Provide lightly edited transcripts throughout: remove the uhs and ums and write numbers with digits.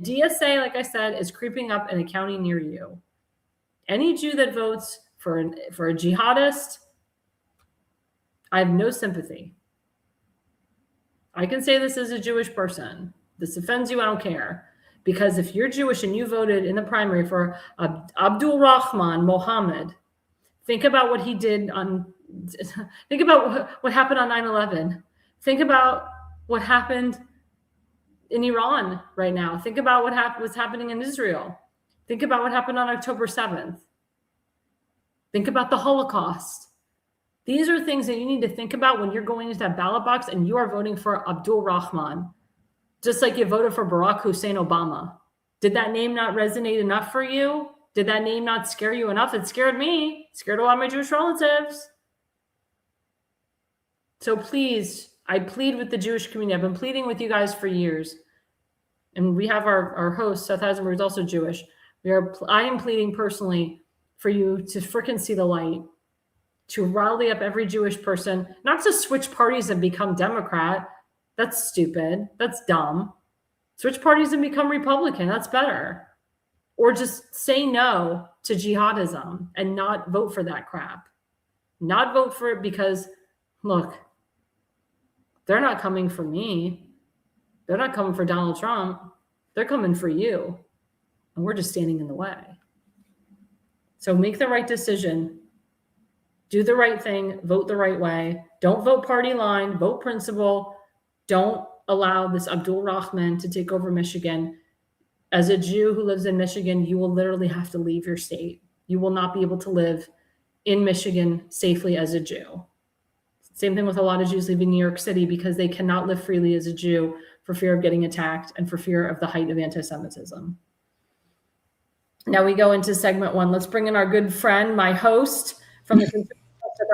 DSA, like I said, is creeping up in a county near you. Any Jew that votes for a jihadist, I have no sympathy. I can say this as a Jewish person. This offends you, I don't care. Because if you're Jewish and you voted in the primary for Abdul Rahman Mohammed, think about what he did think about what happened on 9/11. Think about what happened in Iran right now. Think about what's happening in Israel. Think about what happened on October 7th. Think about the Holocaust. These are things that you need to think about when you're going into that ballot box and you are voting for Abdul Rahman, just like you voted for Barack Hussein Obama. Did that name not resonate enough for you? Did that name not scare you enough? It scared me. It scared a lot of my Jewish relatives. So please, I plead with the Jewish community. I've been pleading with you guys for years. And we have our host, Seth Eisenberg, is also Jewish. I am pleading personally for you to frickin' see the light, to rally up every Jewish person, not to switch parties and become Democrat. That's stupid. That's dumb. Switch parties and become Republican. That's better. Or just say no to jihadism and not vote for that crap. Not vote for it because, look, they're not coming for me. They're not coming for Donald Trump. They're coming for you. And we're just standing in the way. So make the right decision. Do the right thing. Vote the right way. Don't vote party line. Vote principle. Don't allow this Abdul Rahman to take over Michigan. As a Jew who lives in Michigan, you will literally have to leave your state. You will not be able to live in Michigan safely as a Jew. Same thing with a lot of Jews leaving New York City because they cannot live freely as a Jew for fear of getting attacked and for fear of the height of anti-Semitism. Now we go into segment one. Let's bring in our good friend, my host from the Conservative,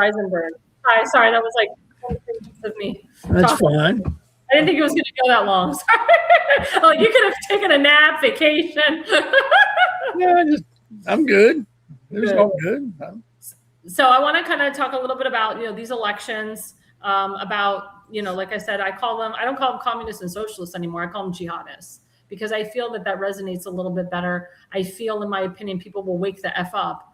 Eisenberg. Hi, sorry, that was like 20 minutes of me. That's fine. I didn't think it was going to go that long. Sorry. Oh, you could have taken a nap, vacation. Yeah, I'm good. It was all good. So I want to kind of talk a little bit about, these elections, about, like I said, I don't call them communists and socialists anymore. I call them jihadists because I feel that resonates a little bit better. I feel, in my opinion, people will wake the F up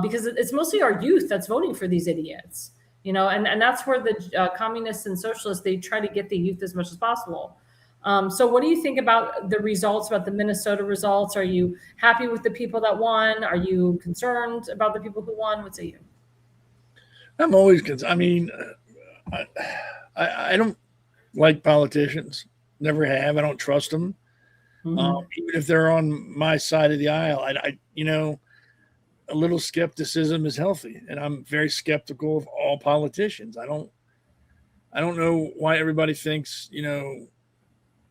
because it's mostly our youth that's voting for these idiots, and that's where the communists and socialists, they try to get the youth as much as possible. So what do you think about the results, about the Minnesota results? Are you happy with the people that won? Are you concerned about the people who won? What say you? I'm always concerned. I mean, I don't like politicians. Never have. I don't trust them. Mm-hmm. Even if they're on my side of the aisle, a little skepticism is healthy, and I'm very skeptical of all politicians. I don't know why everybody thinks,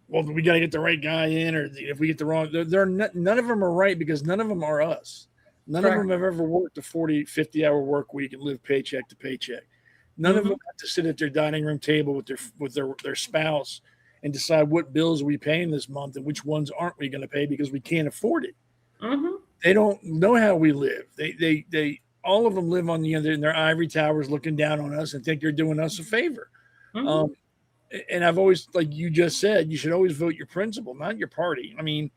well, we got to get the right guy in, or if we get the wrong, none of them are right because none of them are us. None of them have ever worked a 40, 50-hour work week and lived paycheck to paycheck. None of them have to sit at their dining room table with their spouse and decide what bills are we paying this month and which ones aren't we going to pay because we can't afford it. Mm-hmm. They don't know how we live. They all of them live on in their ivory towers looking down on us and think they're doing us a favor. Mm-hmm. And I've always, like you just said, you should always vote your principle, not your party. I mean,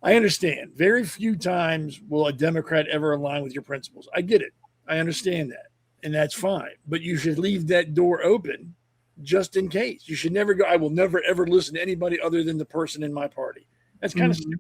I understand. Very few times will a Democrat ever align with your principles. I get it. I understand that. And that's fine. But you should leave that door open just in case. You should never go, I will never, ever listen to anybody other than the person in my party. That's kind of stupid.